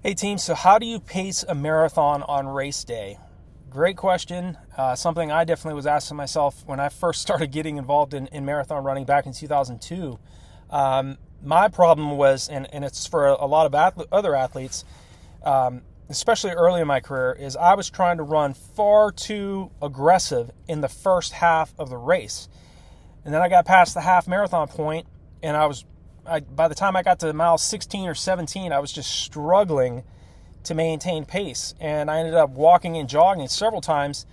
Hey team, so how do you pace a marathon on race day? Great question. Something I definitely was asking myself when I first started getting involved in marathon running back in 2002. My problem was, and it's for a lot of other athletes, especially early in my career, is I was trying to run far too aggressive in the first half of the race. And then I got past the half marathon point, and by the time I got to mile 16 or 17, I was just struggling to maintain pace. And I ended up walking and jogging several times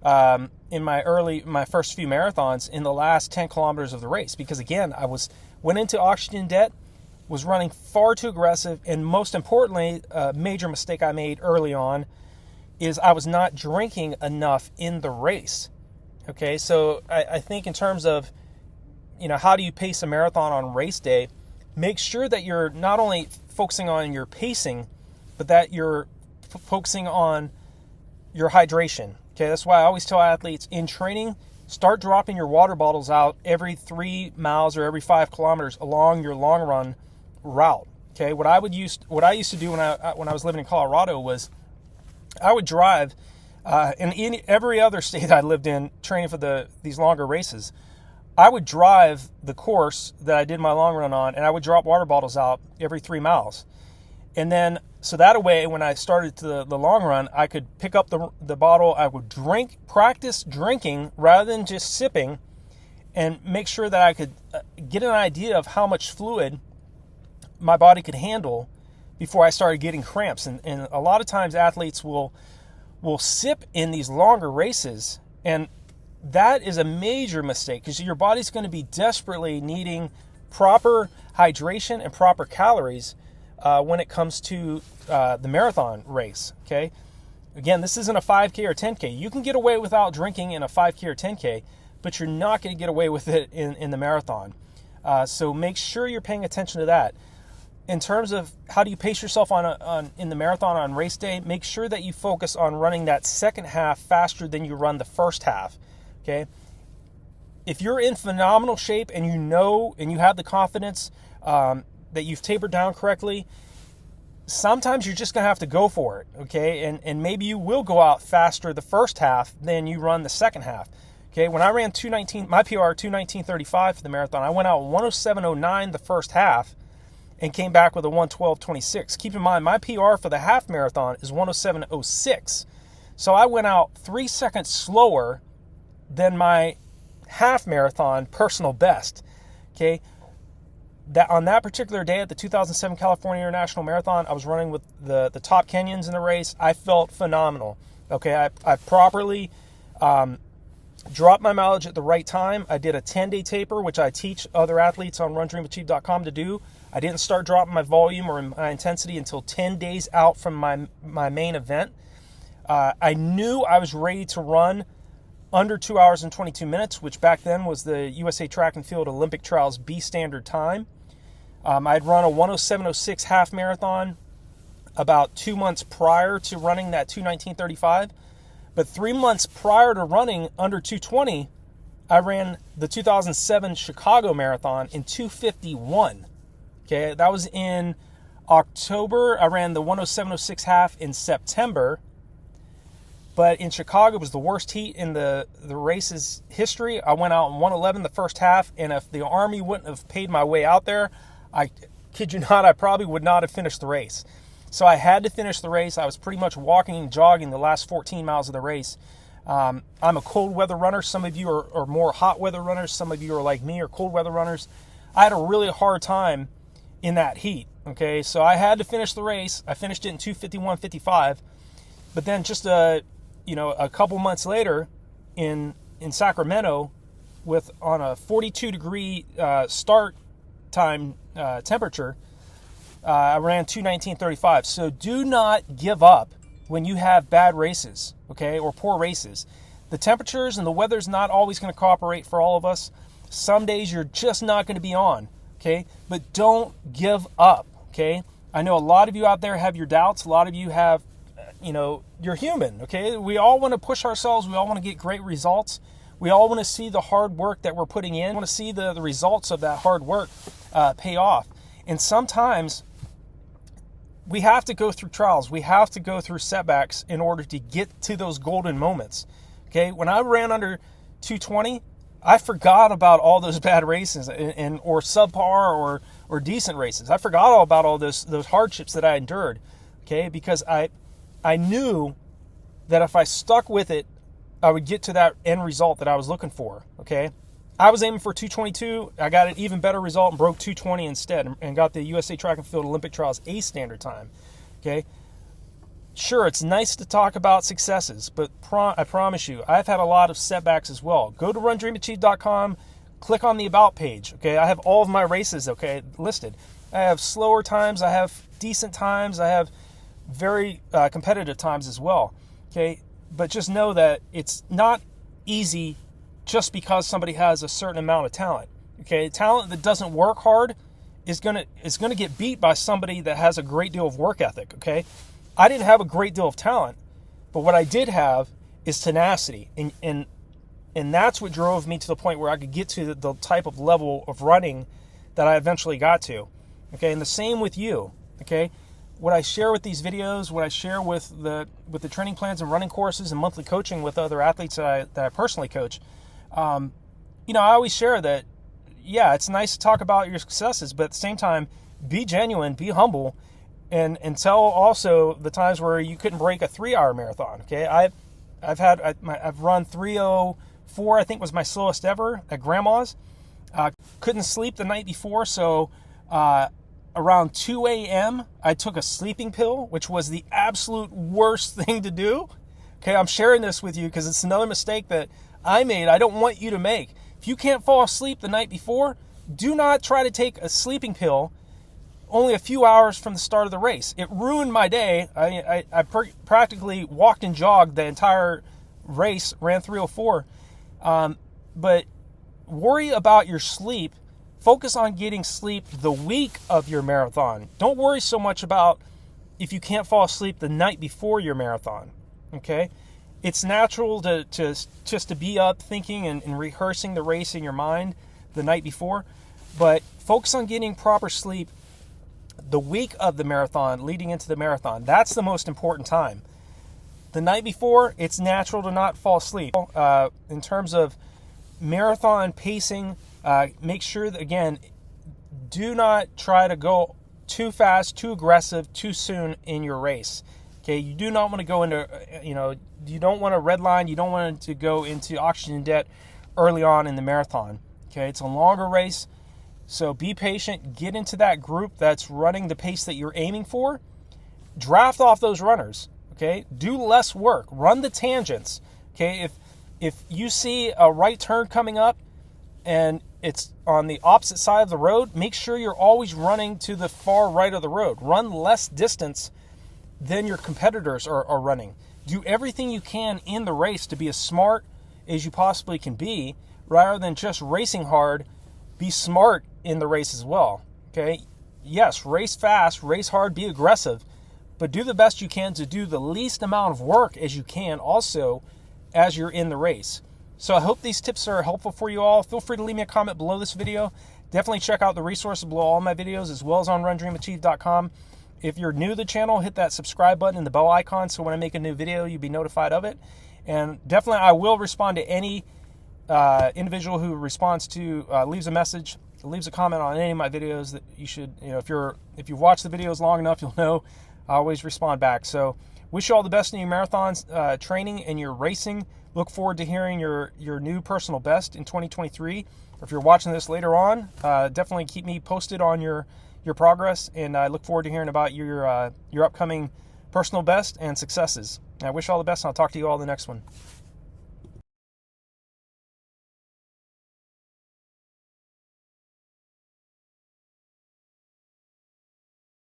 in my first few marathons in the last 10 kilometers of the race. Because again, went into oxygen debt, was running far too aggressive, and most importantly, a major mistake I made early on is I was not drinking enough in the race. Okay, so I think in terms of, how do you pace a marathon on race day? Make sure that you're not only focusing on your pacing, but that you're focusing on your hydration. Okay, that's why I always tell athletes in training, start dropping your water bottles out every 3 miles or every 5 kilometers along your long run route. Okay, what I used to do when I was living in Colorado was I would drive in every other state I lived in training for these longer races. I would drive the course that I did my long run on, and I would drop water bottles out every 3 miles. And then, so that way, when I started the long run, I could pick up the bottle, I would practice drinking rather than just sipping, and make sure that I could get an idea of how much fluid my body could handle before I started getting cramps. And a lot of times athletes will sip in these longer races, and that is a major mistake because your body's going to be desperately needing proper hydration and proper calories when it comes to the marathon race. Okay, again, this isn't a 5K or 10K. You can get away without drinking in a 5K or 10K, but you're not going to get away with it in the marathon. So make sure you're paying attention to that. In terms of how do you pace yourself in the marathon on race day, make sure that you focus on running that second half faster than you run the first half. Okay, if you're in phenomenal shape and you have the confidence that you've tapered down correctly, sometimes you're just going to have to go for it. Okay, and maybe you will go out faster the first half than you run the second half. Okay, when I ran 2:19, my PR 2:19.35 for the marathon, I went out 1:07.09 the first half and came back with a 1:12.26. Keep in mind, my PR for the half marathon is 1:07.06. So I went out 3 seconds slower than my half marathon personal best. Okay, that on that particular day at the 2007 California International Marathon, I was running with the top Kenyans in the race. I felt phenomenal. Okay, I properly dropped my mileage at the right time. I did a 10-day taper, which I teach other athletes on RunDreamAchieve.com to do. I didn't start dropping my volume or my intensity until 10 days out from my main event. I knew I was ready to run under 2 hours and 22 minutes, which back then was the USA Track and Field Olympic Trials B standard time. I'd run a 1:07.06 half marathon about 2 months prior to running that 2:19.35. But 3 months prior to running under 2:20, I ran the 2007 Chicago Marathon in 2:51. Okay, that was in October. I ran the 1:07.06 half in September. But in Chicago, it was the worst heat in the race's history. I went out in 1:11 the first half, and if the Army wouldn't have paid my way out there, I kid you not, I probably would not have finished the race. So I had to finish the race. I was pretty much walking and jogging the last 14 miles of the race. I'm a cold weather runner. Some of you are more hot weather runners. Some of you are like me, are cold weather runners. I had a really hard time in that heat. Okay, so I had to finish the race. I finished it in 2:51.55. But then just a couple months later in Sacramento on a 42 degree start time temperature, I ran 2:19.35. So do not give up when you have bad races, okay, or poor races. The temperatures and the weather's not always going to cooperate for all of us. Some days you're just not going to be on, okay, but don't give up, okay. I know a lot of you out there have your doubts. A lot of you have, you're human, okay? We all want to push ourselves. We all want to get great results. We all want to see the hard work that we're putting in. We want to see the results of that hard work pay off. And sometimes we have to go through trials. We have to go through setbacks in order to get to those golden moments. Okay, when I ran under 220, I forgot about all those bad races and or subpar or decent races. I forgot all about all those hardships that I endured. Okay, because I knew that if I stuck with it, I would get to that end result that I was looking for. Okay, I was aiming for 222. I got an even better result and broke 220 instead, and got the USA Track and Field Olympic Trials A standard time. Okay, sure, it's nice to talk about successes, but I promise you, I've had a lot of setbacks as well. Go to RunDreamAchieve.com, click on the About page. Okay, I have all of my races, okay, listed. I have slower times, I have decent times, I have very competitive times as well. Okay, but just know that it's not easy just because somebody has a certain amount of talent. Okay, talent that doesn't work hard is gonna get beat by somebody that has a great deal of work ethic. Okay, I didn't have a great deal of talent, but what I did have is tenacity, and that's what drove me to the point where I could get to the type of level of running that I eventually got to. Okay, and the same with you. Okay, what I share with these videos, what I share with the training plans and running courses and monthly coaching with other athletes that I personally coach, I always share that, yeah, it's nice to talk about your successes, but at the same time, be genuine, be humble, and tell also the times where you couldn't break a 3-hour marathon. Okay, I've run 3:04, I think was my slowest ever at Grandma's. Couldn't sleep the night before, so around 2 a.m. I took a sleeping pill, which was the absolute worst thing to do. Okay, I'm sharing this with you because it's another mistake that I made. I don't want you to make. If you can't fall asleep the night before, do not try to take a sleeping pill only a few hours from the start of the race. It ruined my day. I practically walked and jogged the entire race, ran 3:04. But worry about your sleep. Focus on getting sleep the week of your marathon. Don't worry so much about if you can't fall asleep the night before your marathon. Okay? It's natural to just to be up thinking and rehearsing the race in your mind the night before, but focus on getting proper sleep the week of the marathon, leading into the marathon. That's the most important time. The night before, it's natural to not fall asleep. In terms of marathon pacing, make sure that, again, do not try to go too fast, too aggressive, too soon in your race. Okay, you do not want to go into, you don't want to redline, you don't want to go into oxygen debt early on in the marathon. Okay, it's a longer race, so be patient, get into that group that's running the pace that you're aiming for, draft off those runners, okay, do less work, run the tangents. Okay, if you see a right turn coming up and it's on the opposite side of the road, make sure you're always running to the far right of the road. Run less distance than your competitors are running. Do everything you can in the race to be as smart as you possibly can be, rather than just racing hard. Be smart in the race as well. Okay? Yes, race fast, race hard, be aggressive, but do the best you can to do the least amount of work as you can also as you're in the race. So I hope these tips are helpful for you all. Feel free to leave me a comment below this video. Definitely check out the resources below all my videos, as well as on RunDreamAchieve.com. If you're new to the channel, hit that subscribe button and the bell icon so when I make a new video, you'll be notified of it. And definitely, I will respond to any individual who responds to, leaves a message, leaves a comment on any of my videos. That you should, if you've watched the videos long enough, you'll know I always respond back. So wish you all the best in your marathons training and your racing. Look forward to hearing your new personal best in 2023. If you're watching this later on, definitely keep me posted on your progress, and I look forward to hearing about your upcoming personal best and successes. And I wish you all the best, and I'll talk to you all in the next one.